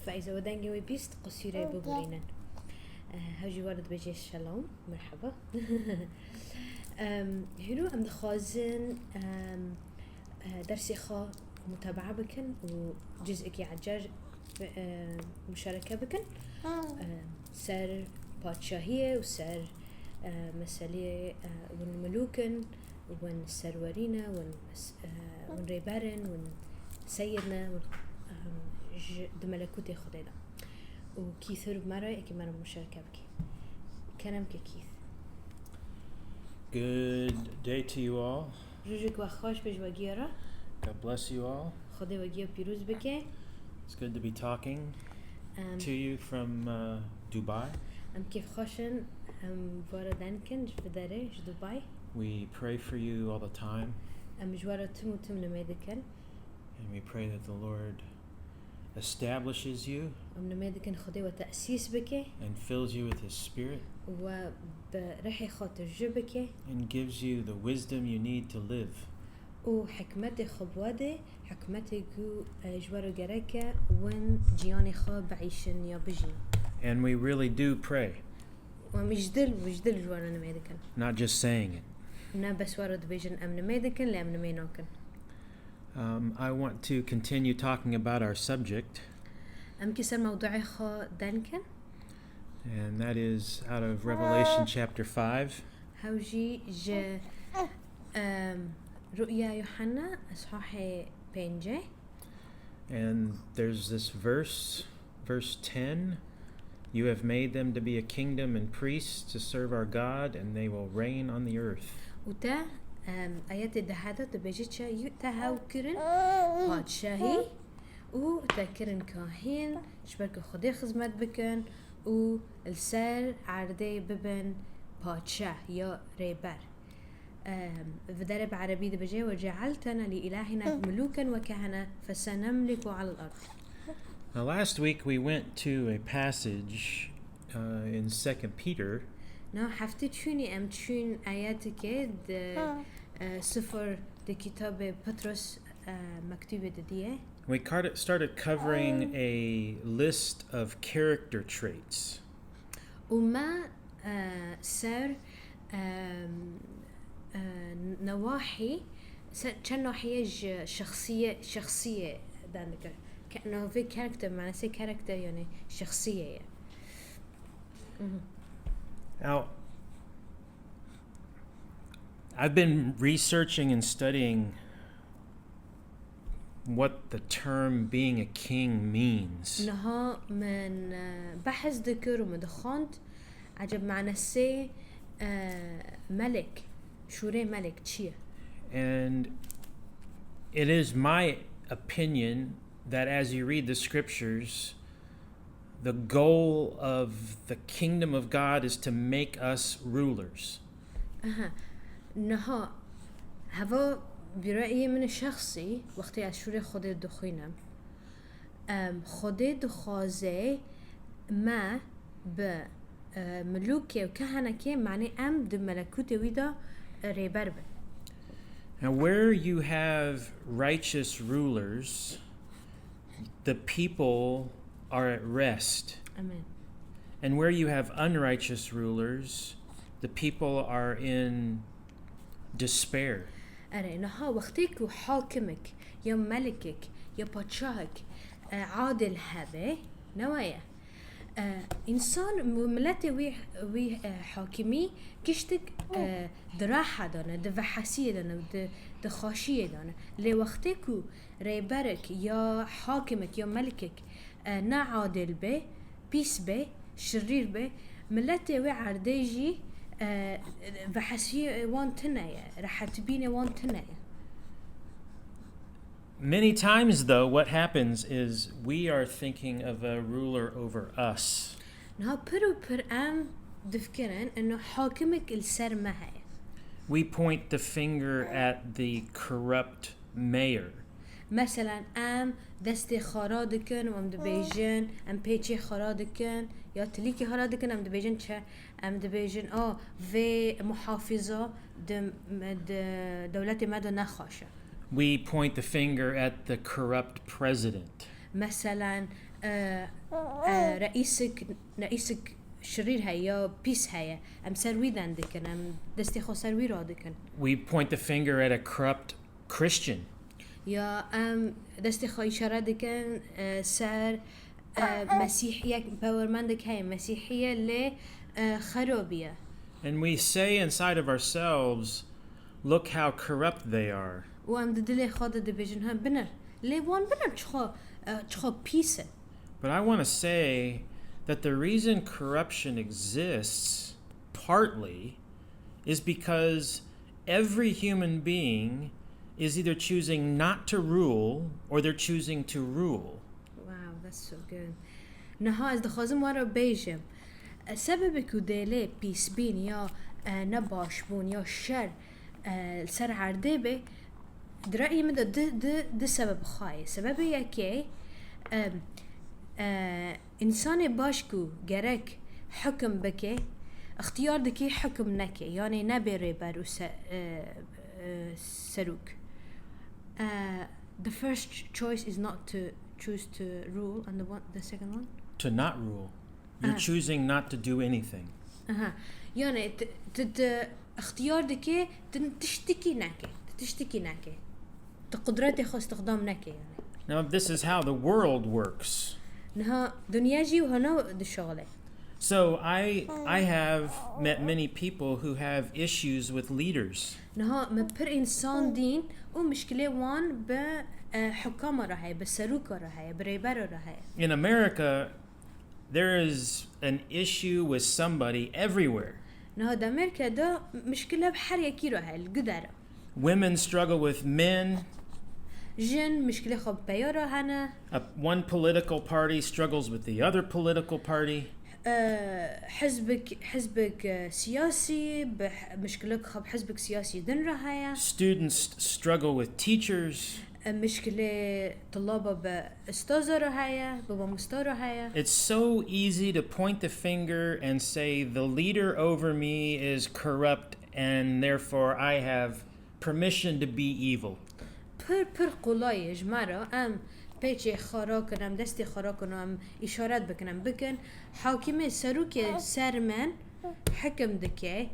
فإذا ودنجي ويبيست قصيرة ببورينا هاجي ورد بجي الشلوم مرحبا هلو أم دخازن درسي خا متابعة بكن وجزء كي عجاج مشاركة بكن سر بادشاهية وسر مسالية ونملوكن ون سرورينا ون ريبارن ون سيدنا دملكوتي خدينا وكيثر مرة اكي مرة مشاركة بكي كلام كيث. Good day to you all. روجك وخاش بجواجيرا. God bless you all. خدي وجيه بيروز بكي. It's good to be talking to you from Dubai. أم كيف خاشن أم بورا دانكن جبداري دبي. We pray for you all the time. أم جوارا تمو نميدكن. And we pray that the Lord establishes you أم نميدكن خدي وتأسيس بكي. and fills you with His Spirit. وبرحي خاطر جبكي. And gives you the wisdom you need to live. وحكمتي خبوادي حكمتي جو جوارو جركة وين جياني خاب بعيشن يا بجين. And we really do pray. ومجدل جوانا نميدكن. Not just saying it. نا بس وارد بيجن أم نميدكن لأم نمينوكن. I want to continue talking about our subject. أم كسر موضوعي خا دانكن. And that is out of Revelation chapter 5. هوجي ج رؤيا يوحنا أصحاح 5. And there's this verse 10. You have made them to be a kingdom and priests to serve our God, and they will reign on the earth. وتا آيات الدهادة تبجتشا يتهاو كرن بادشاهي وتكرن كاهين شبرك خدي خزمت بكن والسر عردي ببن بادشاه يا ريبر. بدرب عربي دبجي وجعلتنا لإلهنا ملوكا وكهنة فسنملك على الأرض. Now last week we went to a passage in 2 Peter. نا حفتي تشوني أم تشون آياتك سفر كتاب بطرس مكتوبة دية. We started covering a list of character traits. وما سر نواحي كان نواحي شخصية دانك كأنه في كاركتر معناه سي كاركتر يعني شخصية يعني. Now, I've been researching and studying what the term being a king means. نها من بحث ذكر ومدخانت عجب معنى سي ملك شوري ملك تشيه. And it is my opinion that as you read the scriptures, the goal of the kingdom of God is to make us rulers. نها هوا برأيي من الشخصي وقتی از شوری خودت دخوینم خودت دخوازه ما به ملوكي وكهنكي معني ام د ملكوت ويدا ريبر بن. Now where you have righteous rulers, the people are at rest. Amen. And where you have unrighteous rulers, the people are in despair. أرى إنها وقتك وحاكمك يا ملكك يا بادشاهك عادل هذا نوايا إنسان ملته وي حاكمي كشتك دراحة دانا دفحسية دانا دخاشية دانا لوقتك ريبرك يا حاكمك يا ملكك نا عادل به بيس به شرير به ملته وي عرديجي بحسيه وان تنايا راح تبيني وان تنايا. Many times though what happens is we are thinking of a ruler over us. نها پر ام دفكرن انه حاكمك السر ما هي. We point the finger at the corrupt mayor. مثلا ام دستي خرادكن وام دبيجن ام بيتشي خرادكن يا تليكي خرادكن ام دبيجن ام دبيجن في محافظة دولتي مدى نخاشة. We point the finger at the corrupt president. مثلا رئيسك شرير هاي يا بيس هاي ام سروي دندكن ام دستي خو سروي رادكن. We point the finger at a corrupt Christian. يا ام دستي خو اشاره دكن سر مسيحيه باورمندك هاي مسيحيه ل خرابيه. And we say inside of ourselves, look how corrupt they are. وام ددلي خود دبيجن هم بنر لي وان بنر چخو بيسه. But I want to say that the reason corruption exists partly is because every human being is either choosing not to rule or they're choosing to rule. Wow, that's so good. نها از دخوازم وارا بیجم سبب کودله پیس بین یا نباش بون یا شر سر عرده به درایی من ده سبب خواهی سبب یکی انسان باش کو گرک حکم بکه اختیار دکی حکم نکه یعنی نبره برو سروک. The first choice is not to choose to rule and the second one? To not rule. You're choosing not to do anything. يعني اختيار دكي تشتكي نكي تقدراتي خو استخدام نكي يعني. Now this is how the world works. نها دنياجي وهنا الشغله. So I have met many people who have issues with leaders. نها مبر انسان دين ومشكله وان بحكام راهي بالسلوك راهي بريبر راهي. In America there is an issue with somebody everywhere. نها دا أمريكا دا مشكلة بحر يكي راهي القدرة. Women struggle with men. جن مشكلة خب بيارا هنا. One political party struggles with the other political party. حزبك سياسي مشكلة خب حزبك سياسي دن راهي. Students struggle with teachers. مشكلة طلابة بأستاذة راهي بابا مستار راهي. It's so easy to point the finger and say the leader over me is corrupt and therefore I have permission to be evil. پر قلای جمرة ام پیچ خارا کنم دستی خارا کنم اشارت بکن حاکم سروک سرمن حکم دکه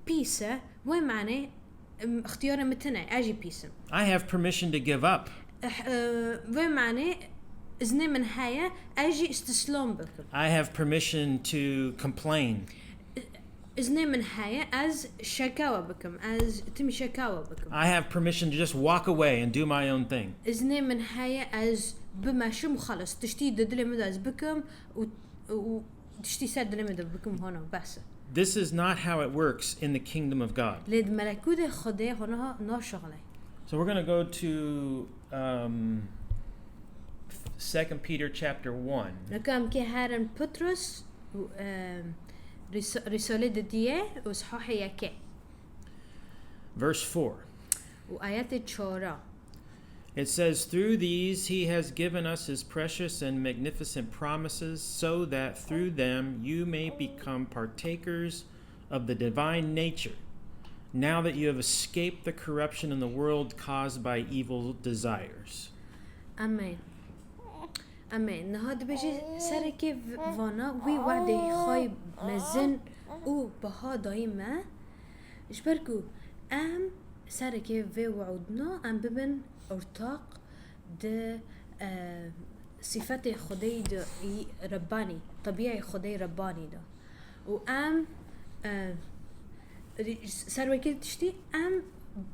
پیسه و معنی اختیار متنه اجی پیسم. I have permission to give up. و معنی اذن من هيا اجي استسلام بكم. I have permission to complain. اذن من هيا از شكاوى بكم از تمي شكاوى بكم. I have permission to just walk away and do my own thing. اذن من هيا از بمشم خلص تشتي ددلي مداز بكم وتشتي سد لمد بكم هنا بس. This is not how it works in the kingdom of God. لد ملكوت خدا هنا ناشغله. So we're going to go to 2 Peter chapter 1. نكام كي هارن بطرس رسالة دية وصحاح يكى. Verse 4. وآيات 4. It says, through these he has given us his precious and magnificent promises, so that through them you may become partakers of the divine nature, now that you have escaped the corruption in the world caused by evil desires. Amen. Amen. نهاد بيجي سركي فانا وي وعدي خاي مزن او بها دايما اشبركو ام سركي في وعودنا ام ببن ارتاق د صفات خدای د ربانی طبيعي خدای ربانی دا و ام سروكي تشتي ام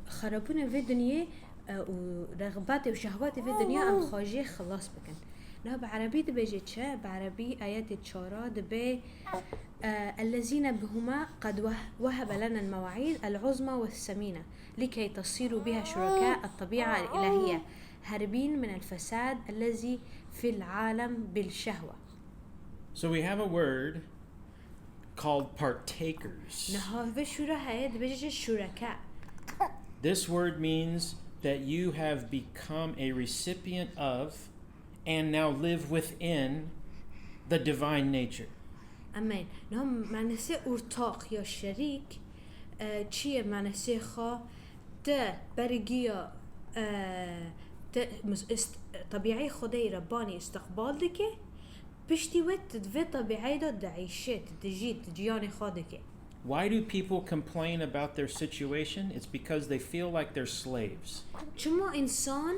خرابونه في دنيا ورغبات وشهوات في دنيا ام خاجي خلاص بكن. لا بعربي دبيجي تشا بعربي آيات الشارع دبي الذين بهما قد وهب لنا المواعيد العظمى والثمينة لكي تصيروا بها شركاء الطبيعة الإلهية هاربين من الفساد الذي في العالم بالشهوة. So we have a word called partakers. This word means that you have become a recipient of and now live within the divine nature. Amen. نعم معنسه ارتاق يا شريك چیه معنسه خا ت برگیا طبيعي خدای ربانی استقبال دکه پشتی وقت دوی طبیعی دا دعیشه تجید جیان خودکه. Why do people complain about their situation? It's because they feel like they're slaves. چما انسان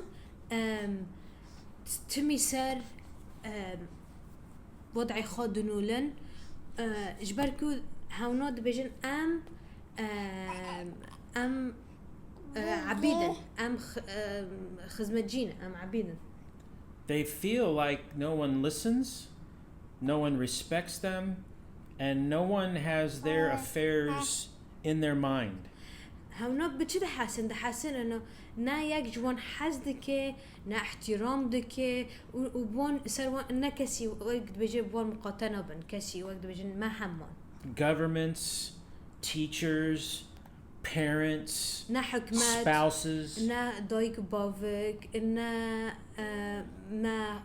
تمی سر وضع خود دنولن اجبركو هاوناد بيجن ام عبيدا ام خزمتجين ام عبيدا. They feel like no one listens, no one respects them, and no one has their affairs in their mind. هاوناد بچه ده حاسن انه نا یک جوان حزدكه نا احترام دكه وبون سر نا كسي وقت بيجي بون مقاتنة بن كسي وقت بيجي ما همون. Governments, teachers, parents, نا حكمات spouses. نا دايك بافك نا ما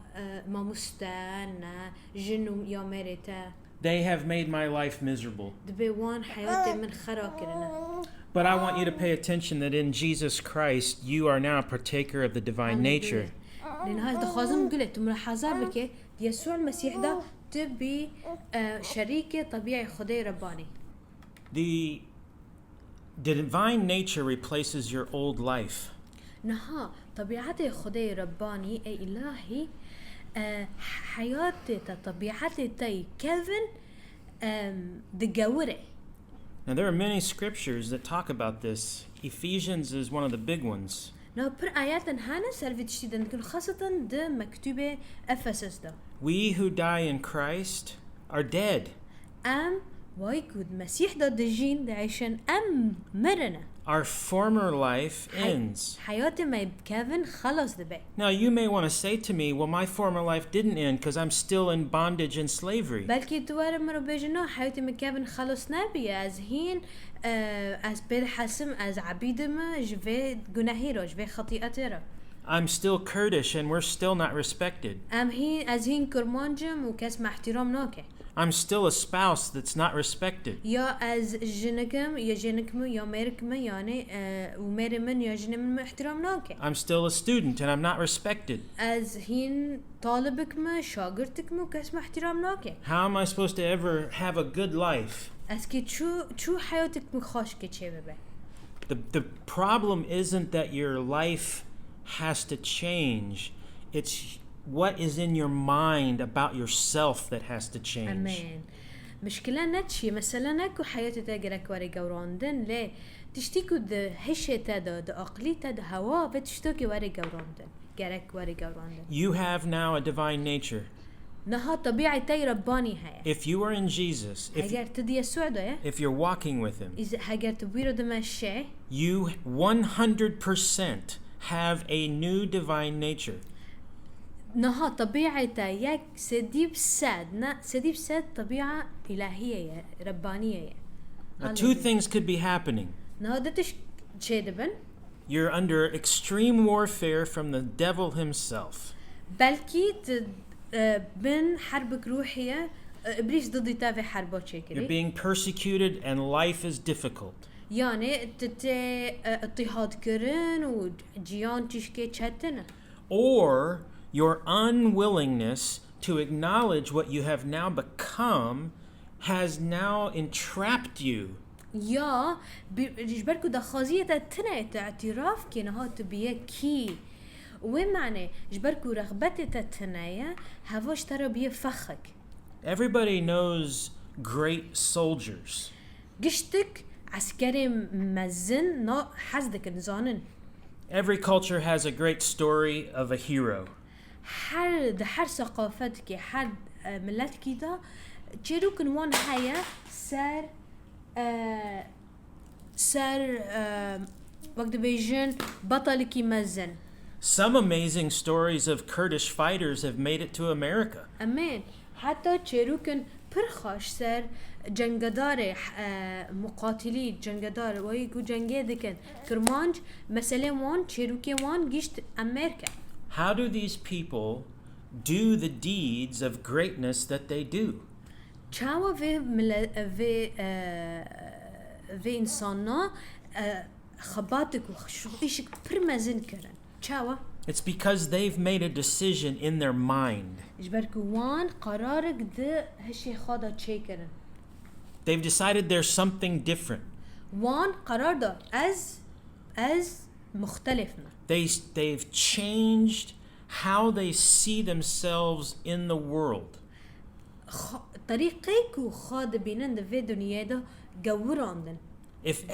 ماموستا نا جنو يا مريتا. They have made my life miserable. دبيوان حياتي من خراكرنا. But I want you to pay attention that in Jesus Christ, you are now a partaker of the divine nature. لأن هذا خازم قلت ملاحظة بك يسوع المسيح ده تبي شريك طبيعي خدي رباني. The divine nature replaces your old life. نها طبيعتي خدي رباني أي إلهي حياتي طبيعتي تي كيفن دجوري. Now there are many scriptures that talk about this. Ephesians is one of the big ones. نو بر آيات هانا سالفة جديدة نكون خاصة ده مكتوبة أفسس ده. We who die in Christ are dead. وايكود مسيح ده دجين ده عشان مرنا. Our former life ends. حياتي ما يبكافن خلاص ده بقى. Now you may want to say to me, well, my former life didn't end because I'm still in bondage and slavery. بلكي دوار مرو بيجنو حياتي مكافن خلاص نبي از هين از بيد حسم از عبيدما جفي جناهيرو جفي خطيئتيرو. I'm still Kurdish and we're still not respected. هين از هين كرمانجم وكاس مع احترام نوكي. I'm still a spouse that's not respected. يا از جنكم يا جنكم يا ميركم يعني ومير من يا جن من احترام نوكي. I'm still a student and I'm not respected. از هين طالبكم شاگردكم وكاس مع احترام نوكي. How am I supposed to ever have a good life? از كي شو حياتك مخاش كتشي ببا. The problem isn't that your life has to change. It's what is in your mind about yourself that has to change. Amen. مشكلة نتشي مثلا نكو حياتي تاجرك وري جوراندن ليه تشتكو ده هشة تدا ده أقلي تدا هوا بتشتكي وري جوراندن جرك وري جوراندن. You have now a divine nature. نها طبيعي تاي رباني هيا. If you are in Jesus, هجر تدي يسوع ده if you're walking with him, إذا هجر تبيرو ده ماشي. you 100% have a new divine nature. نها طبيعة يك سديب ساد طبيعة إلهية ربانية. Now, two things could be happening. نها دتش شيدبن. You're under extreme warfare from the devil himself. بلكي بن حربك روحية إبليس ضد تافه حربات شكلي. You're being persecuted and life is difficult. يعني اضطهاد كرن وجيان تشكي تشتنا. Or your unwillingness to acknowledge what you have now become has now entrapped you. يا جبركو دخازية تنا اعتراف كأنها تبيه كي وين معنى جبركو رغبتي تنايا هواش ترى بيه فخك. Everybody knows great soldiers. قشتك عسكري مزن نا حزدك نزانن. Every culture has a great story of a hero. حر ثقافتك حر ملتك ده تشيروكن وان حياة سر وقت بيجن بطلك مزن. Some amazing stories of Kurdish fighters have made it to America. أمان حتى تشيروكن برخاش سر جنگدار مقاتلي جنگدار ويكو جنگيدكن كرمانج مسألة وان تشيروكي وان جيشت أمريكا. How do these people do the deeds of greatness that they do? چاوا في إنسانا خباتك وشويشك برمزن كرن. چاوا It's because they've made a decision in their mind. جبركو وان قرارك ده هشي خادا تشي كرن. They've decided there's something different. وان قرار ده از مختلفنا. They've changed how they see themselves in the world. طريقيكو خاد بينن ده في دنيا ده جوراندن. If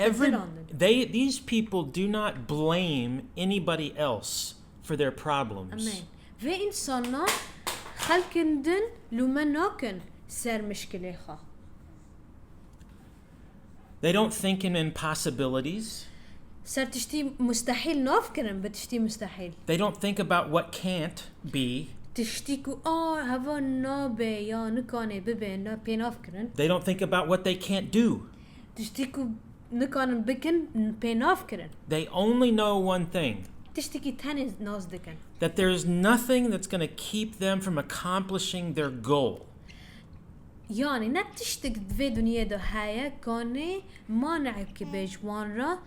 these people do not blame anybody else for their problems. Amen. في إنسانا خلقندن لما ناكن سر مشكلة خا. They don't think in impossibilities. سر تشتي مستحيل نافكرن بتشتي مستحيل. They don't think about what can't be. تشتيكو هوا نابه يا نكانه ببين بينافكرن. They don't think about what they can't do. تشتيكو نكانن بكن بينافكرن. They only know one thing. تشتكي تاني نازدكن. That there's nothing that's going to keep them from accomplishing their goal. يعني نتشتك في دنيا ده هاي كاني مانعك بيج وان را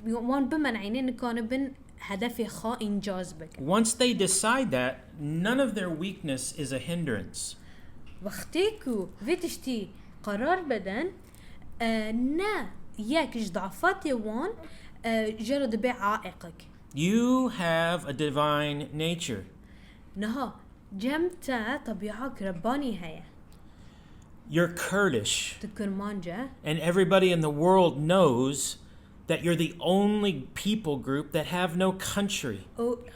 وان بمنعينين كانوا بن هدف خا إنجاز بك. Once they decide that, none of their weakness is a hindrance. وقتيكو في تشتي قرار بدن نا ياكش ضعفاتي وان جرد بي عائقك. You have a divine nature. نها جمتا طبيعك رباني هيا. You're Kurdish. تكون مانجا. And everybody in the world knows that you're the only people group that have no country.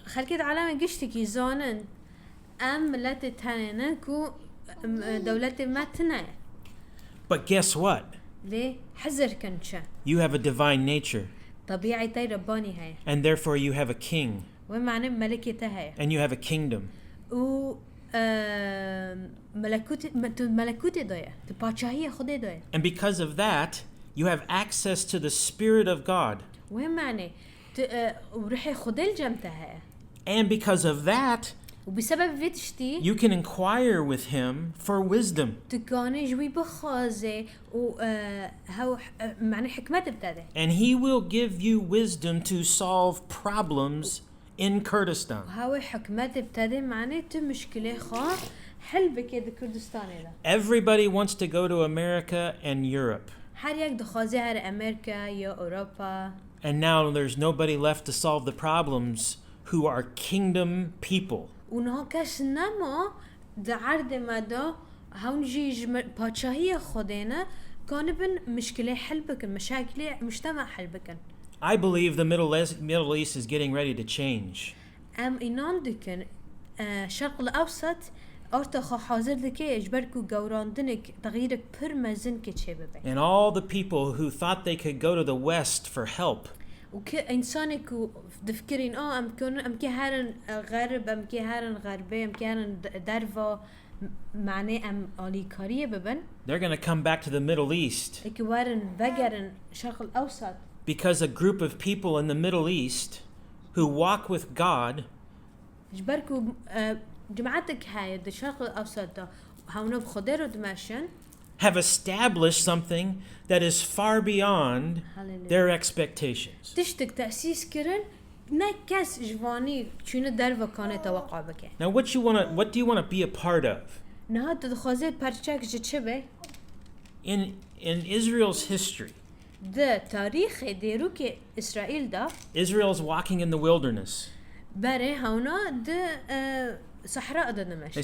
خلكت علامة قشتكي زانن ملت تانينا كو دولتي ما تنايا. But guess what? ليه حذر كنشا. You have a divine nature. طبيعي تاي رباني هيا. And therefore you have a king. وين معنى ملكي تهيا. And you have a kingdom. و ملكوتي دايا. تباشاهية خدي دايا. And because of that, you have access to the Spirit of God. وين معنى ورحي خدي الجمتة هيا. And because of that, وبسبب فيتشتي you can inquire with him for wisdom. تكاني جوي بخازي هاو معنى حكمت بتاعه. And he will give you wisdom to solve problems in Kurdistan. هاو حكمت بتاعه معنى تمشكلة خا حل بكيد كردستان هذا. Everybody wants to go to America and Europe. هر یک دخازي هر أمريكا يا أوروبا. And now there's nobody left to solve the problems who are kingdom people. ونها كاش نما دعرد مادا هونجي باتشاهية خدينا كان بن مشكلة حل بكن مشاكل مجتمع حل بكن. I believe the Middle East is getting ready to change. إنان دكن شرق الأوسط أرتخا حاضر دكي إجبركو جوراندنك تغييرك بر مزن كتشي ببي. And all the people who thought they could go to the West for help. وكإنسانك دفكرين أم كي هارن غرب أم كي هارن غربي أم كي هارن درفا معناه أم أليكارية ببن. They're going to come back to the Middle East. إكوارن بجرن شرق الأوسط. Because a group of people in the Middle East who walk with God جبركو جماعتك هاي الشرق الأوسط ده هونو بخديرو دمشن have established something that is far beyond their expectations. تشتك تأسيس كرن نكاس جواني شنو درفا كانت توقع بك. Now what do you want to be a part of? نها تدخوزي بارتشاك جتشبه. In Israel's history. ده تاريخ ديروك إسرائيل ده. Israel's walking in the wilderness. بره هونا ده صحراء ده نمشي.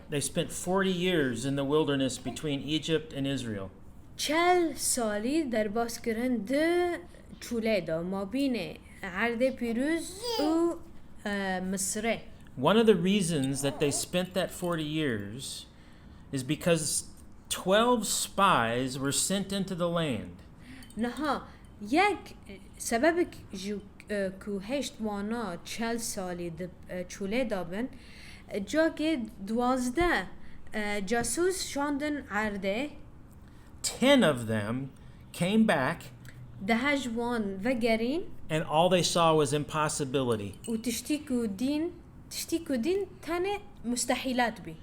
They spent 40 years in the wilderness between Egypt and Israel. 40 سالی در باز کردن ده چوله ما بین عرض پیروز و مصر. One of the reasons that they spent that 40 years is because 12 spies were sent into the land. نها یک سبب جو کو هشت وانا 40 سالی ده چوله دابن جا که 12 جاسوس شاندن عرضه. 10 of them came back. دهج وان وگرین. And all they saw was impossibility. و تشتیکو دین تنه مستحیلات بی.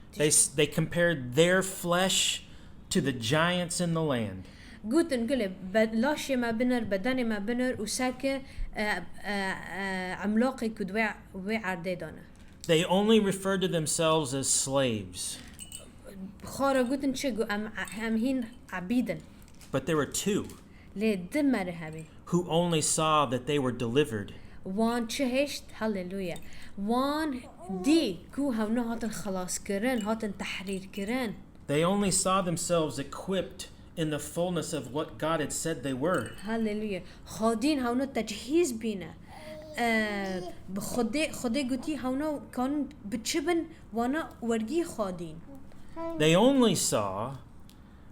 They compared their flesh to the giants in the land. گوتن گله لاشی ما بنر بدن ما بنر و ساکه عملاقي كدوي عرضي دانه. They only referred to themselves as slaves. خارا قوتن شجو أم هين عبيدا. But there were two ليه دمر هبي. who only saw that they were delivered. وان شهشت هاللويا. وان دي كو هونو هاتن خلاص كرن هاتن تحرير كرن. They only saw themselves equipped in the fullness of what God had said they were. هاللويا. خادين هونو تجهيز بينا. خدي قوتي هونو كان بتشبن وانا ورقي خادين. They only saw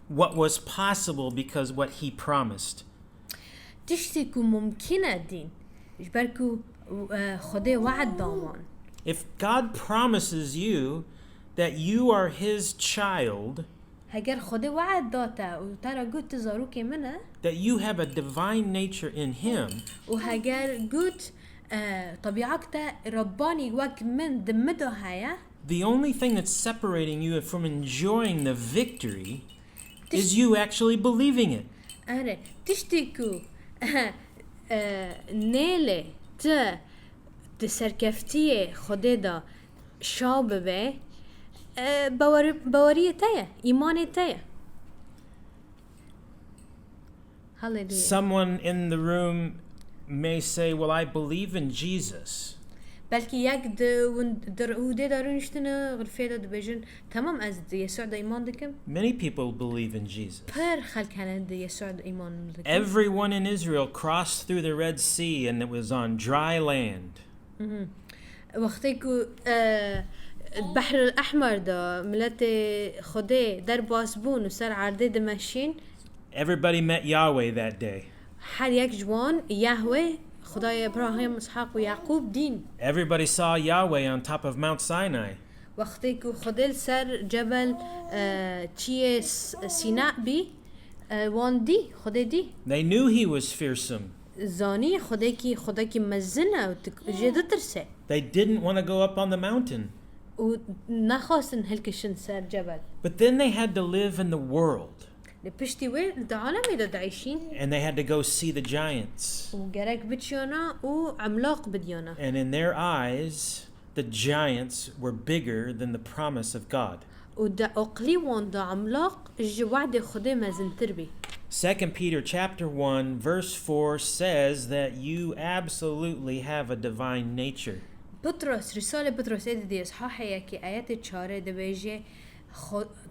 what was possible because what he promised. تشتكو ممكنة دين. إجباركو خدي وعد دامان. If God promises you that you are his child, هجر خدي وعد داتا وترى قلت زاروكي منه. that you have a divine nature in him, وهجر قلت طبيعتك رباني وك من دمده هيا. the only thing that's separating you from enjoying the victory is you actually believing it. أنا تشتكو نيلة تسركفتيه خدي دا شابه باورية تايا إيماني تايا. Hallelujah. Someone in the room may say, well, I believe in Jesus. بلكي يك ودي دارون يشتنا غرفيدا دبيجن تمام از يسوع دا إيمان دكم. Many people believe in Jesus. بر خلق كان دا يسوع دا إيمان دكم. Everyone in Israel crossed through the Red Sea and it was on dry land. وقتيكو البحر الأحمر دا ملاتي خدي در باسبون وصار عردي دمشين. Everybody met Yahweh that day. حال يك جوان يهوه خداي إبراهيم إسحاق ويعقوب دين. Everybody saw Yahweh on top of Mount Sinai. وقتيكو خدل سر جبل تشي سيناء بي وان دي خدي دي. They knew he was fearsome. زاني خداكي مزنة وجد ترسه. They didn't want to go up on the mountain. ونخاصن هلكشن سر جبل. But then they had to live in the world. لبشتي وين العالم إذا عايشين. And they had to go see the giants. وجرك بتشونا وعملاق بديانا. And in their eyes, the giants were bigger than the promise of God. ودا أقلي وان دا عملاق الجواد خدي مزن تربي. 2 Peter chapter 1 verse 4 says that you absolutely have a divine nature. بطرس رسالة بطرس دي إصحاح يكي آيات الشارع دبيجي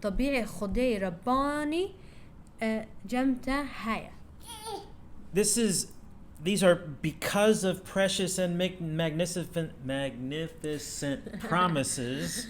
طبيعي خدي رباني جمتا هيا. These are because of precious and magnificent promises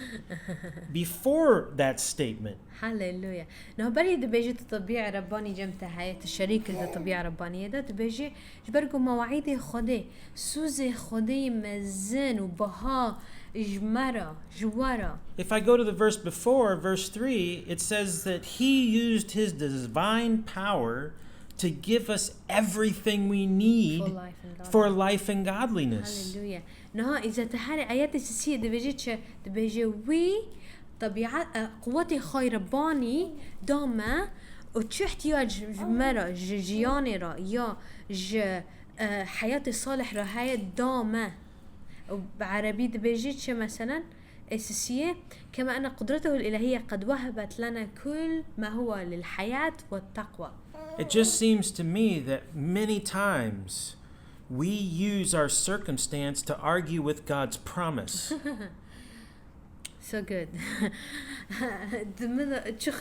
before that statement. هاليلويا. نو بري دبيجي طبيعي رباني جمتا هيا الشريك اللي طبيعي ربانية ده دبيجي جبركو مواعيد خدي سوزي خدي مزن وبها جمرة جوارة. If I go to the verse before, verse 3, it says that he used his divine power to give us everything we need for life and godliness. Hallelujah. No, إذا تهاري آيات السيسية دبيجي وي طبيعة قوتي خير رباني داما وتشو احتياج مرة جياني را يا حياتي صالح را هاي داما. وبعربي دبيجي مثلا السيسية كما أن قدرته الإلهية قد وهبت لنا كل ما هو للحياة والتقوى. It just seems to me that many times we use our circumstance to argue with God's promise. So good. شو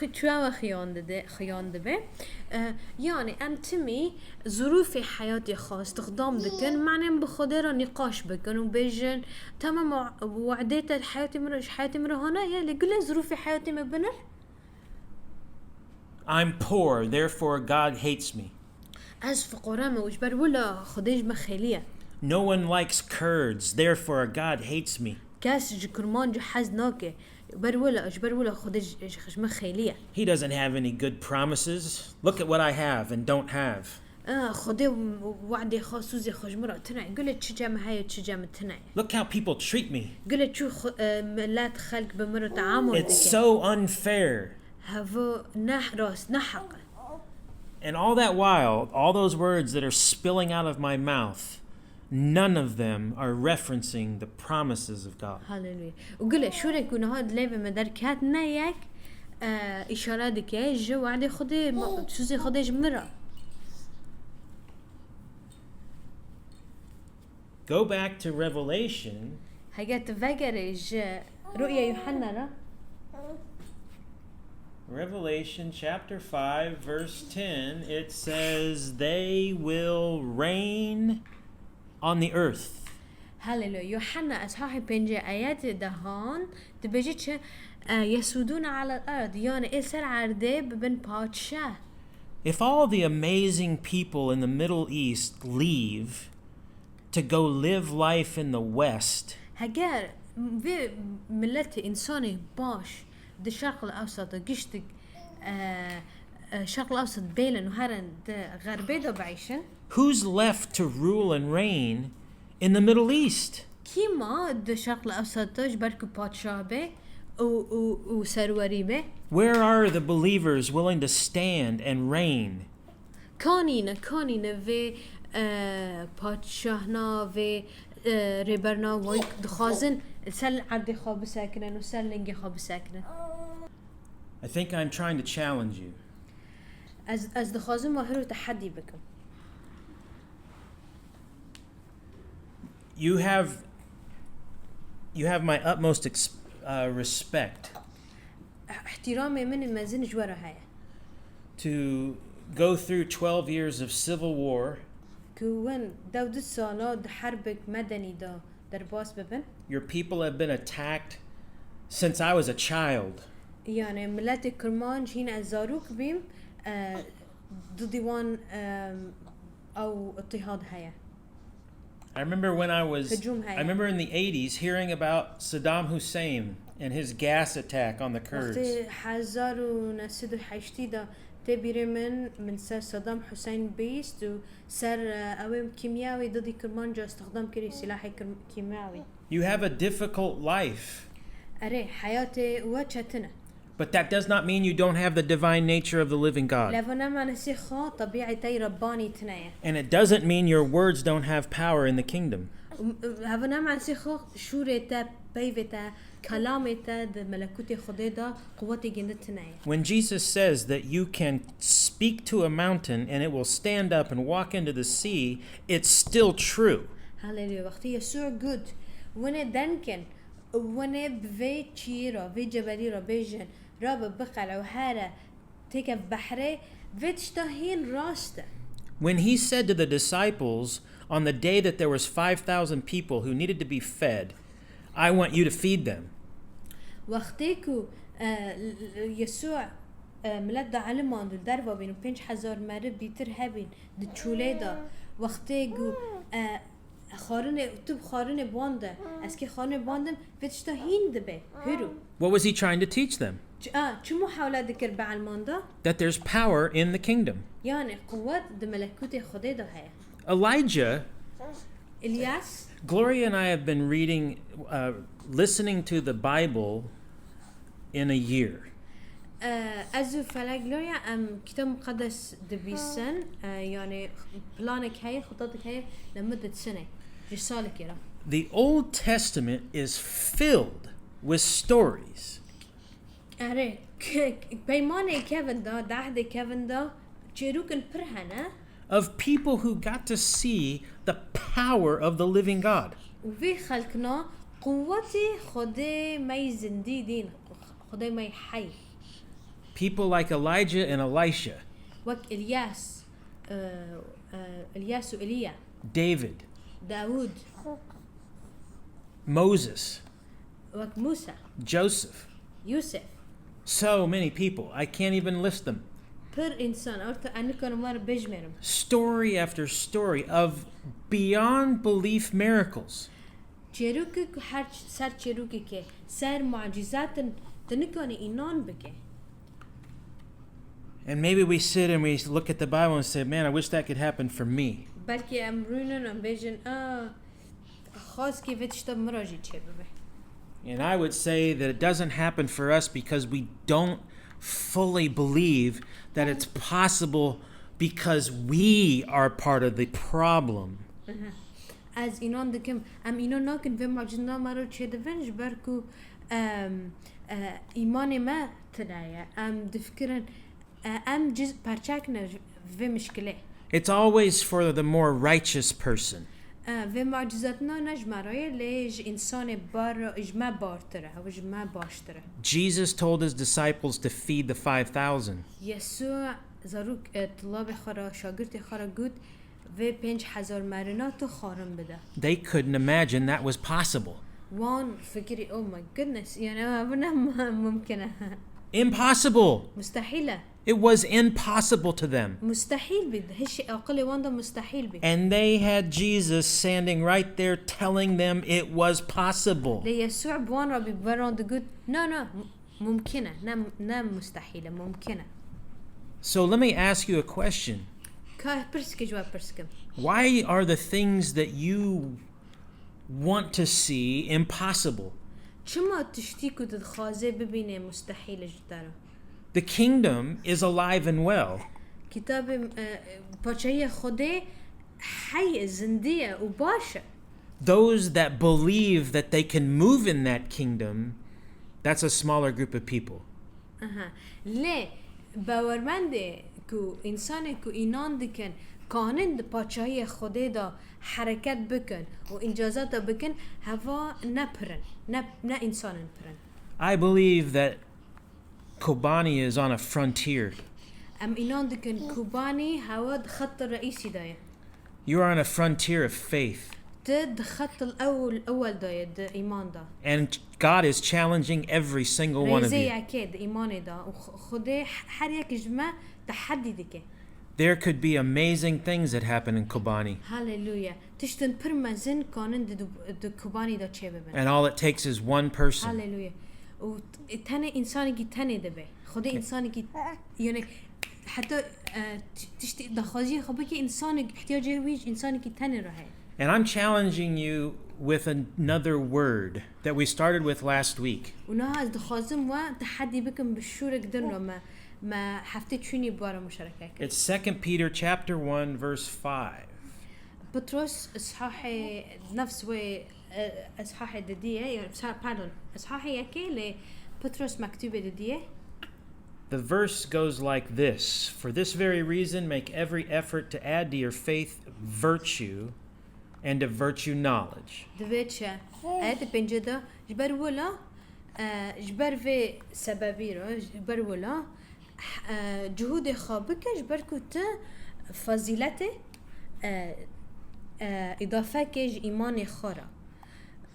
خيان دبي يعني أنتمي ظروف حياتي خاص استخدام دكن معنى بخدرة نقاش بكن وبيجن تمام وعديت حياتي مرة هنا يا اللي قل ظروف حياتي ما بنر. I'm poor, therefore God hates me. از فقراء ما وجبر ولا خديج مخيلية. No one likes Kurds, therefore God hates me. كاس جكرمان جحز ناكي جبر ولا خديج مخيلية. He doesn't have any good promises. Look at what I have and don't have. خدي وعدي خاصوزي خجمرة تنعي قلت شجام هاي شجام تنعي. Look how people treat me. قلت شو لا تخلق بمرة تعامل. It's so unfair. هذا نحرس نحق. And all that while, all those words that are spilling out of my mouth, none of them are referencing the promises of God. هاللويا وقله شو يكون هاد ليفه مدركات نيك اشاره دكه جو وعد خدي سوزي خديش مرة. Go back to Revelation. هيجت فجرج رؤيا يوحنا. Revelation chapter 5 verse 10, it says they will reign on the earth. هاللويا يوحنا اصحاح بنجي ايات دهان تبجيش يسودون على الارض يعني اسر عرده بن بادشاه. If all the amazing people in the Middle East leave to go live life in the West, هجر في ملتي انساني باش د الشرق الاوسط قشتك الشرق الاوسط بيلن وهرن غربي دو بعيشن. who's left to rule and reign in the Middle East? كيما د الشرق الاوسط بركو بادشاه به و سروري به. Where are the believers willing to stand and reign? كانينا في پادشاهنا و ربرنا وای دخازن سل عبد خواب ساکنن و سل لنگی خواب ساکنن. I think I'm trying to challenge you. از دخازن ماهر و تحدي بكم. You have my utmost respect احترامي من مزن جوارا هاي. to go through 12 years of civil war. كون داود سالا د حرب مدني دا درباس ببن. Your people have been attacked since I was a child. يعني ملت كرمان جين الزاروك بيم ضديوان او اضطهاد هيا. I remember in the 80s hearing about Saddam Hussein and his gas attack on the Kurds. وقتی 1968 دا تبیرمن من سر صدام حسین بیست و سر اویم کیمیاوی ضد کرمان جا استخدام کردی سلاح کیمیاوی. You have a difficult life. اره حیات و چتنه. But that does not mean you don't have the divine nature of the living God. And it doesn't mean your words don't have power in the kingdom. When Jesus says that you can speak to a mountain and it will stand up and walk into the sea, it's still true. Hallelujah. وقتی يسوع good وانا دنكن وانا بفي تشيرا في جبلي را بيجن راب بقلع وهارا تكف بحري فيتشتهين راسته. When he said to the disciples on the day that there was 5,000 people who needed to be fed, I want you to feed them. وقتيكو يسوع ملد علمان دو دربا بينو 5,000 مرد بيتر هبين دو تشوليدا وقتيكو خارن تب خارن بانده اسكي خارن باندم فيتشتهين دبه هرو. What was he trying to teach them? شو محاولة ذكر بعلماندا؟ That there's power in the kingdom. يعني قوات د ملكوت خدا ده هي. Elijah, إلياس. Gloria and I have been listening to the Bible in a year. أزو فلا غلوريا كتاب مقدس دبيسن يعني بلانك هي خطتك هي لمدة سنة رسالة كده. The Old Testament is filled with stories. أره بيمانة كيفن دا دعهد كيفن دا جيروكن برهنا. Of people who got to see the power of the living God. وفي خلقنا قوتي خدي ماي زنديدين خدي ماي حي. People like Elijah and Elisha. وك إلياس إلياس وإليا. David. داود. Moses. وك موسى. Joseph. يوسف. So many people. I can't even list them. Story after story of beyond belief miracles. And maybe we sit and we look at the Bible and say, man, I wish that could happen for me. And I would say that it doesn't happen for us because we don't fully believe that it's possible because we are part of the problem. از اینان دکم اینا ناکن و معجزنا مرا چه دفنج برکو ایمان ما تلایا دفکرن جز پرچاکنا و مشکله. It's always for the more righteous person. و معجزاتنا نجمرای لیج انسان بار اجماع بارتره و اجماع باشتره. Jesus told his disciples to feed the 5,000. يسوع زاروك طلاب خرا شاگرد خرا گود و 5,000 مرنات خارم بده. They couldn't imagine that was possible. وان فكري oh my goodness يعني ما ممكنة. Impossible. مستحيلة. It was impossible to them. مستحيل بده هالشيء أقل وانده مستحيل بده. And they had Jesus standing right there telling them it was possible. ليسوع بوان ربي بران دقول no ممكنة نعم مستحيلة ممكنة. So let me ask you a question. Why are the things that you want to see impossible? The kingdom is alive and well. Those that believe that they can move in that kingdom, that's a smaller group of people. باورمنده کو انسان کو اینان دکن قانون د پاچایی خوده دا حرکت بکن و انجازات بکن هوا نپرن نه انسان پرن. I believe that Kobani is on a frontier. اینان دکن کوبانی هوا خط رئیسی دایه. You are on a frontier of faith. د خط اول دایه د ایمان دا. And God is challenging every single one of you. There could be amazing things that happen in Kobani. Hallelujah. And all it takes is one person. Hallelujah. And I'm challenging you with another word that we started with last week. It's 2 Peter chapter 1 verse 5. بطرس اصحاح نفس اصحاح الدديه pardon اصحاح يكي لبطرس مكتوبه الدديه. The verse goes like this: For this very reason make every effort to add to your faith virtue, and of virtue knowledge. دبيتشا آيات بنجدا جبر ولا جبر في سببيرو جبر ولا جهود خابك جبر كنت فزيلته إضافة كج إيمان خارا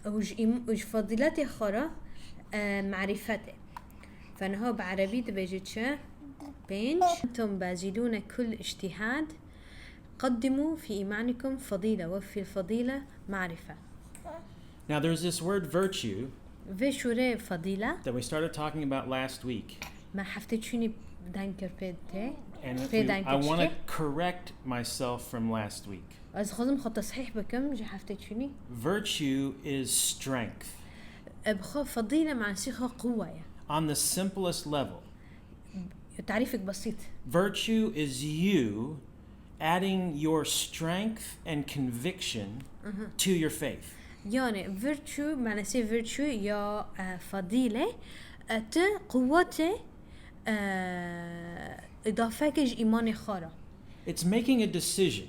وج فضيلة خارا معرفته. فنها بعربي تبيجتشا بينج أنتم باذلون كل اجتهاد قدموا في إيمانكم فضيلة وفي الفضيلة معرفة. Now there's this word virtue فشورة فضيلة that we started talking about last week. ما حفتشوني دانكر بيدته. And I want to correct myself from last week. از خودم خط تصحيح بكم جا حفتشوني. Virtue is strength. بخو فضيلة مع سيخة قوة. On the simplest level. تعريفك بسيط. Virtue is you adding your strength and conviction to your faith. يعني virtue معنى سي virtue يا فضيلة ت قوته إضافة كج إيمان خارا. It's making a decision.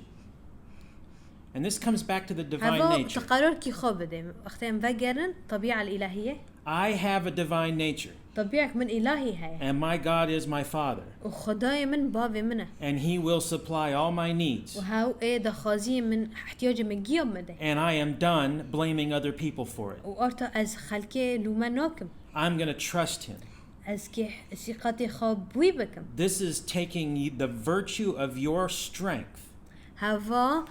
And this comes back to the divine nature. تقرر كي خابده اختيم فجرن طبيعة الإلهية. I have a divine nature. طبيعك من إلهي هاي. And my God is my Father. وخداي من بابي منه. And He will supply all my needs. وهاو ده خازي من احتياجي من جيوب مده. And I am done blaming other people for it. وأرتا از خلكي لوما ناكم. I'm going to trust Him. از كي ثقتي خابوي بكم. This is taking the virtue of your strength. هوا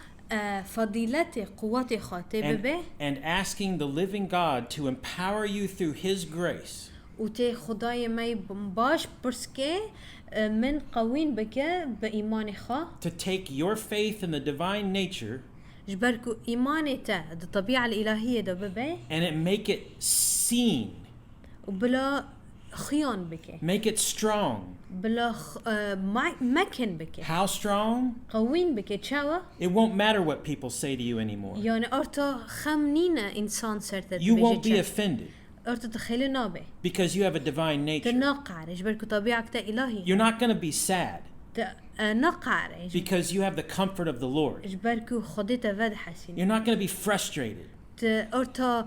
فضيلتي قوتي خاطبه به. And asking the living God to empower you through His grace. وتي خداي ماي باش برسكي من قوين بك بإيمان خا. To take your faith in the divine nature. جبركو إيماني تا الطبيعة الإلهية ده ببي. And it make it seen. وبلا خيان بك Make it strong. بلا مكن بك How strong? قوين بك تشاوى It won't matter what people say to you anymore. يعني أرتا خمنينا إنسان صرت You won't be offended أرتا تخيل نابه because you have a divine nature. تنقعر إجبرك طبيعك إلهي You're not going to be sad نقعر because you have the comfort of the Lord. إجبرك خديت فد حسين You're not going to be frustrated أرتا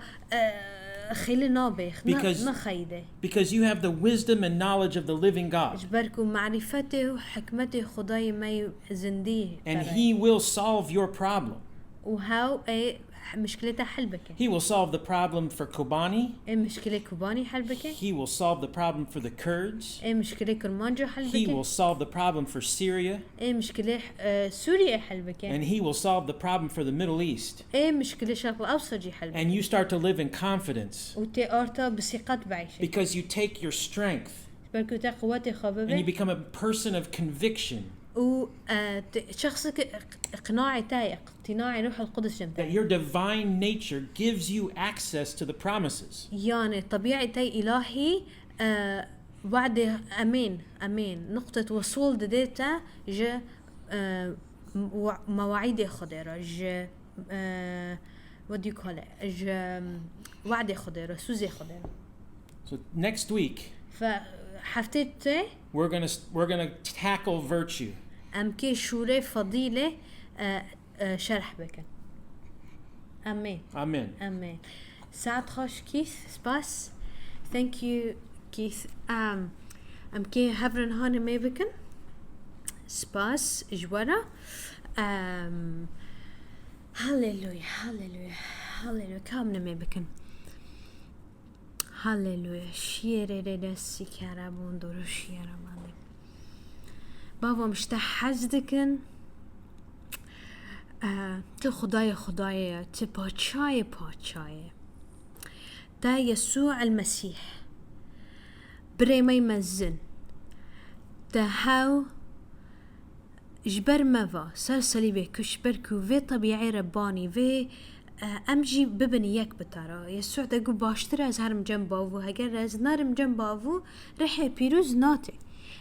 خيل نابه نخيده because you have the wisdom and knowledge of the living God. إجبرك معرفته وحكمته خداي ما زنديه And He will solve your problem. وهاو مشكلته حل بك. He will solve the problem for Kobani. مشكلة كوباني حل بك. He will solve the problem for the Kurds. مشكلة كرمانجو حل بك. He will solve the problem for Syria. مشكلة سوريا حل بك. And He will solve the problem for the Middle East. مشكلة الشرق الأوسط حل بك. And you start to live in confidence وتأرتا بثقة بعيشة. because you take your strength and you become a person of conviction. وشخصك اقتناعي روح القدس That your divine nature gives you access to the promises. يعني طبيعي إلهي وعد أمين نقطة وصول ديتا ج مواعيد خضيرة ج what do you call it ج وعد خضيرة سوزي خضيرة. So next week فحفتي we're gonna tackle virtue. أمكي شوري فضيلة شرح بك. Amen. ساعد خوش كيث سباس. Thank you كيث. أمكي هفرن هاني ما بكن. سباس جوارا. هاليلويا كامنا ما بكن. هاليلويا شيري دسي كرابون دورو شيرابان. بابا مشتاح حزدكن تو خدايا تباتشاي تا يسوع المسيح بريمي مزن تهاو جبر مفا سلسلي بك شبركو في طبيعي رباني في امجي ببنيك بتارا يسوع تقول باشتر از هرم جنباوو هگر از نرم جنباوو رحي بيروز ناتي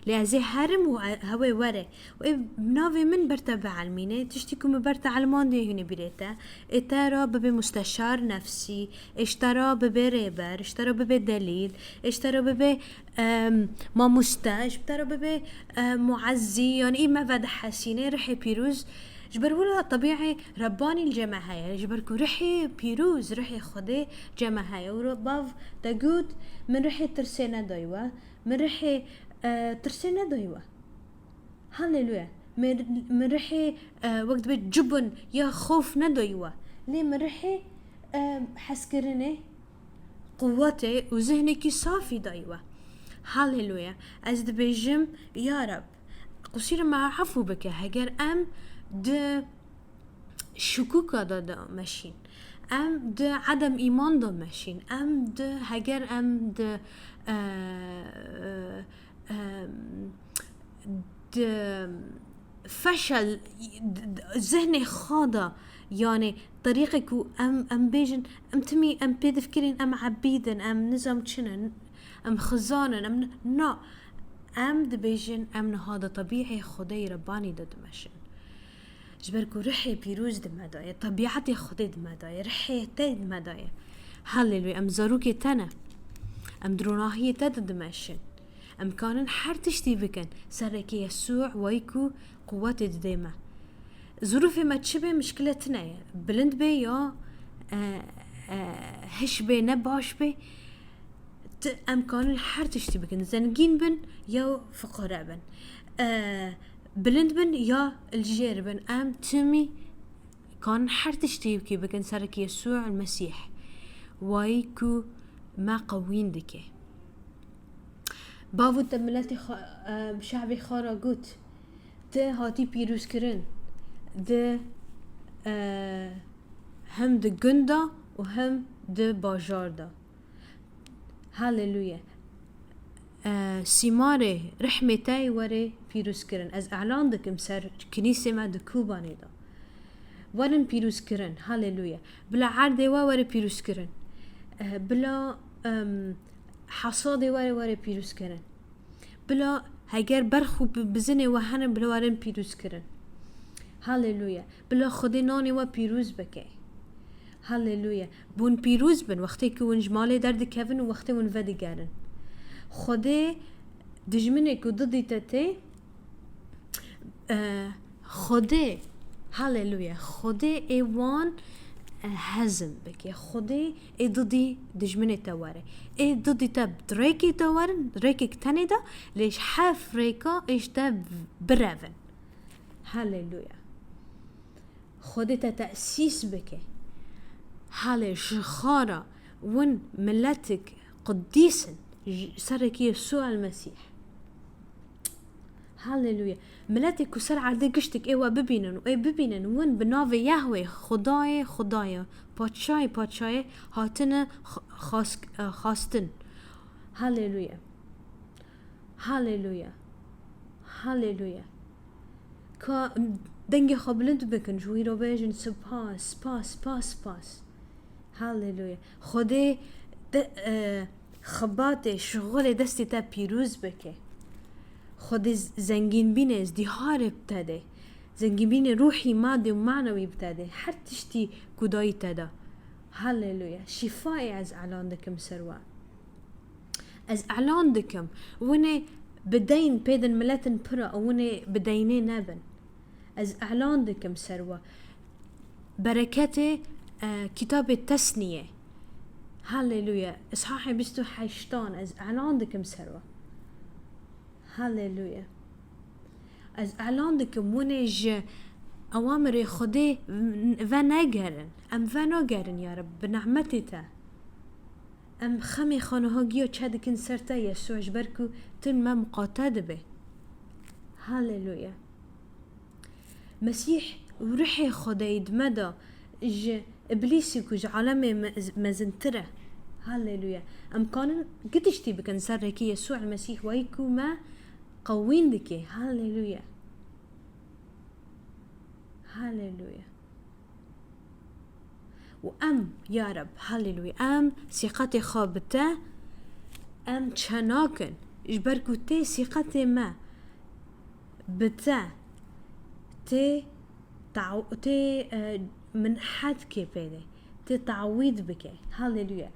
لازي هرم وهوي وره وبنافي من برتا علمينه تشتكوا برتا علمان دي هنا بيرتا اترى بمستشار نفسي اشترى بريبر اشترى بدليل اشترى ما مستاج اشترى معزي يعني ايه ما فد حسينه رحي بيروز جبرولا طبيعي رباني الجماعة جبركو رحي بيروز رحي خدي جماعة ورباف تجود من رحي ترسينا دايوة من رحي ترسينا دايوة هاليلويا من رحي وقت بيت جبن يا خوف ندايوة ليه من رحي حسكرني قوتي وذهنك صافي دايوة هاليلويا أزد بيجم يا رب قصير ما عفو بك هجر د شكوكا دا ماشين د عدم إيمان دا ماشين د هجر د د فشل ذهني خاضة يعني طريقك بيجن تمي بيدفكرين عبيدن نظام تشنن خزانن نا د بيجن هذا طبيعي خدي رباني دا ماشين جبركو رحي بيروز دمدايا طبيعتي خدي دمدايا رحي تايد دمدايا هاليلويا زاروكي تانا دروناهي تاد دماشن كانن حرتشتي بكن سركي يسوع ويكو قوات ديما ظروفي ما تشبه مشكلتنا بلند بي يا هش بي نباش بي كانن حرتشتي بكن زنقين بن يا فقراء بن بلند بن يا الجير بن تمي كان حرتشتي بكي بكن سرك يسوع المسيح وايكو ما قوين دكي بابو تملتي شعبي خارا قوت هاتي بيروس كرن هم د جندا وهم د باجار دا هاليلويا سيماري رحمتاي وري بيروس كرن از اعلان دكم سر كنيسة ما دكوباني دا ورن بيروس كرن هاليلويا بلا عرضي وري بيروس كرن بلا حصادي واري بيروز كرن بلا هاجر برخو بزني وهن بلا وارن بيروز كرن هاليلويا بلا خدي ناني و بيروز بكي هاليلويا بون بيروز بن وقتی که ون جمالی درد کفن و وقتی ون ودی گرن خدي دجمنه که ضدی تته خدي هاليلويا خدي ايوان هزم بكي خدي اي ضدي دجمنه تواره اي ضدي تب دريكي توارن دريكي كتاني دا ليش حاف ريكا ايش تب برevin هاليلويا خدي تأسيس بكي هالي شخارة ون ملتك قديسا سرك يسوع المسيح هاليلويا ملتك وسر عدي قشتك ايوا ببينن ون بنافي يهوي خدايا باتشاي هاتنا خاستن هاليلويا كا دنگي خبلند بكن جوي رو بيجن سباس هاليلويا خدي خباتي شغل دستي تا بيروز بكي خدي زنگين بين ازدهار بتاده زنگين بين روحي مادي ومعنوي بتاده هر تشتي كداي تاده هاليلويا شفائي از اعلان دكم سروا از اعلان دكم وني بدين بيدن ملتن برا وني بديني نبن از اعلان دكم سروا بركته كتاب التثنية هاليلويا اصحاح 28 از اعلان دكم سروا هاليلويا از اعلان دكم ونج اوامر خدي ونگرن ام ونگرن يا رب بنعمتي تا ام خمي خانوها گيو چدكن سرتا يسوع جبركو تن ما مقاتد به هاليلويا مسيح وروحي خداي دمدا ابليسي كوج عالمي مزنتره هاليلويا ام كان قدشتي بكن سركي يسوع المسيح ويكو ما قوين دكي هاليلويا وام يا رب هاليلويا ام ثقتي خابته ام چناكن اجبركو تي ثقتي ما بتا تي من حد كي بيدي تي تعويض بكي هاليلويا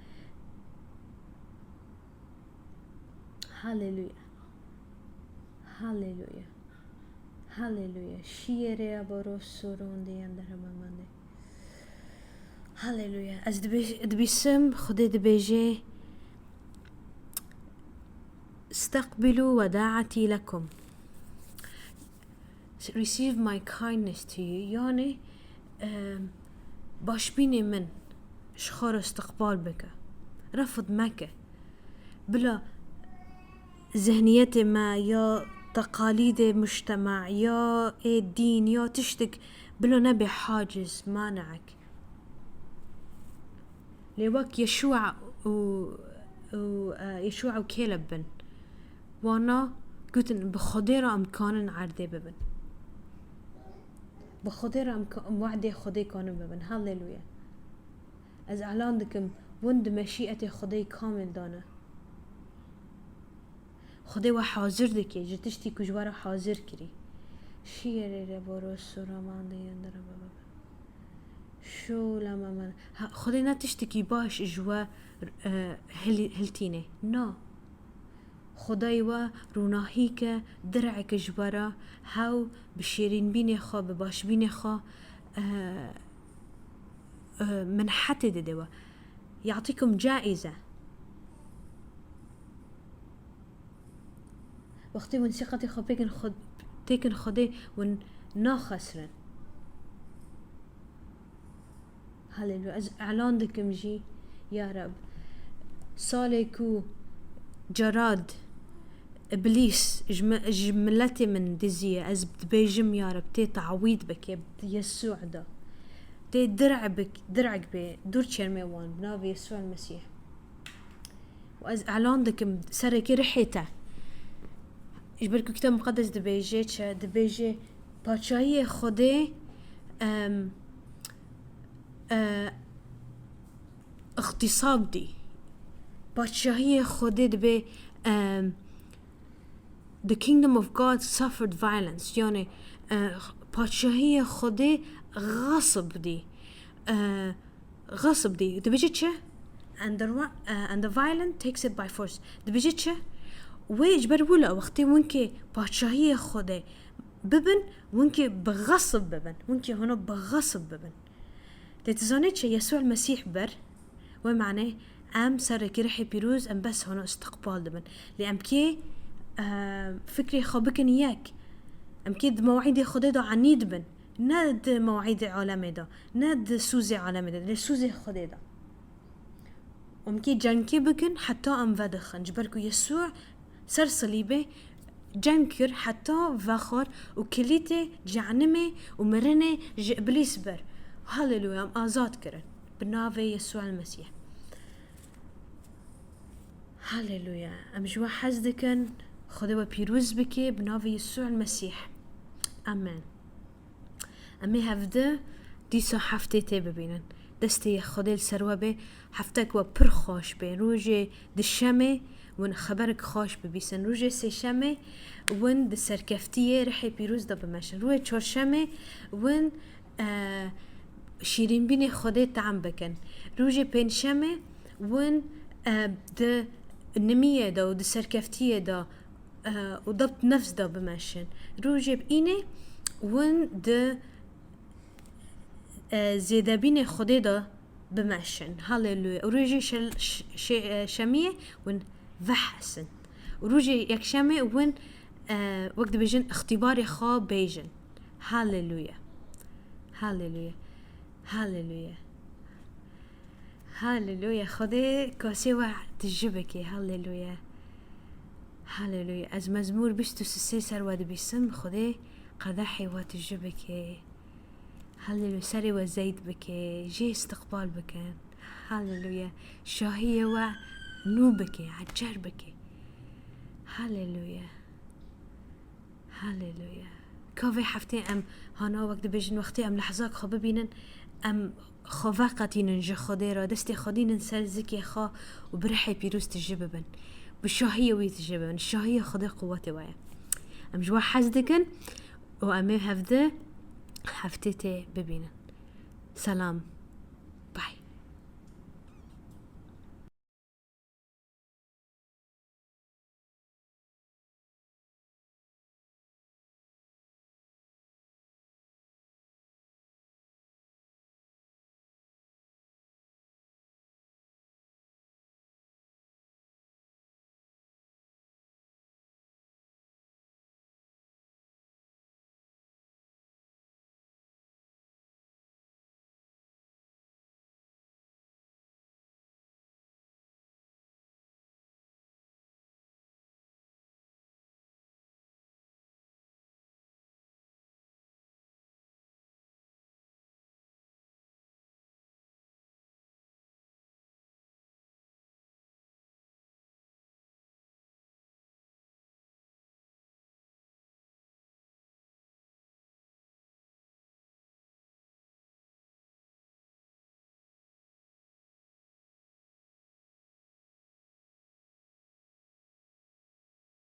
شيري بروسورون دي اندر ماماني هاليلويا از دبيسم خدي دبيجي استقبلوا وداعتي لكم receive my kindness to you يعني باشبيني من شخار استقبال بك رفض مكة بلا ذهنية ما يا تقاليد مجتمع يا الدين يا تشتك بلا نبي حاجز مانعك لوك يشوع يشوع وكيلب بن وانا قلت بخديرة امكان عردي ببن بخديرة وعدي خدي كانوا ببن هاليلويا از اعلان دكم وند مشيئتي خدي كامل دانا خدي وحاضر دكي جتشتي كجوارا حاضر كري شيري ربورو سورا ماندي يندر بابا شو لما من خدي نتشتكي باش جوا هلتيني نا خدای و روناهی که درعک جبرا هاو بشیرین بینی خوا بباش بینی خوا من حتى دوا يعطيكم جائزة وقتی ون ثقتي خوا تيكن خدي ون ناخسرن هللويا از اعلان دكم جي يا رب سالكو جراد ابليس جملتي من دزيه از بيجم يا رب تي تعويض بك يسوع ده تي درعك بي دور تشرميوان بنافي يسوع المسيح واز اعلان دكم سركي رحيته يجبركو كتاب مقدس دبيجي باتشاهي خدي اغتصاب دي پادشاهی خدا دبی the kingdom of God suffered violence یعنی پادشاهی خدا غصب دی دبیجه چه and the violent takes it by force دبیجه چه ويجبر ولا وقتي وينكي بادشاهية خدا ببن وينكي بغصب ببن وينكي هنا بغصب ببن تتزانيتش يسوع المسيح بر ومعناه ام سركي رحي بيروز ام بس هنا استقبال دبن لأم كي فكري خابكن اياك ام كي مواعيد خدا دا عنيد بن ند مواعيد عالمي دا ند سوزي عالمي دا سوزي خدا دا ام كي جنكي بكن حتى ام ودخن جبركو يسوع سر صليبه جنكر حتى وخر وكليته جعنمه ومرنه إبليس بر هاللويا ام آزاد كرن بنافي يسوع المسيح هاللويا ام جوا حزدكن خدا بيروز بكي بنافي يسوع المسيح امين امي هفده ديسا حفتي تي ببينن دستي خدا السروبه حفتك وبرخوش بين روجي دشمه ون خبرك خوش ببيسن روجي سي شمه ون د سرکفتیه رحی پیروز دا بمشن روی چهارشنبه ون شیرین بین خدا طعم بکن روی پنجشنبه ون د نمیه دا و د سرکفتیه دا و ضبط نفس دا بمشن روی بینه ون د زیاده بین خدا دا بمشن هاللویا روی شمیه ون وحسن وروجي يكشمي وين وقت بيجن اختباري خواب بيجن هاللويا هاللويا هاللويا هاللويا خدي كاسي تجربكي هاللويا هاللويا از مزمور بشتو سسي سرواد بيسم خدي قدحي وتجربكي هاللويا سري وزيد بكي جي استقبال بكن هاللويا شاهية نوبكي عجربكي هاللويا هاللويا كافي حفتي ام هانا وقت بيجن وقتي ام لحظاك خو ببينن ام خواقتي ننجا خدي را دستي خدي ننسل زكي خا وبرحي بيروز تجببن بالشاهية ويتجببن الشاهية خدي قوتي ويا ام جوا حزدكن وامي هفده حفتي ببينن سلام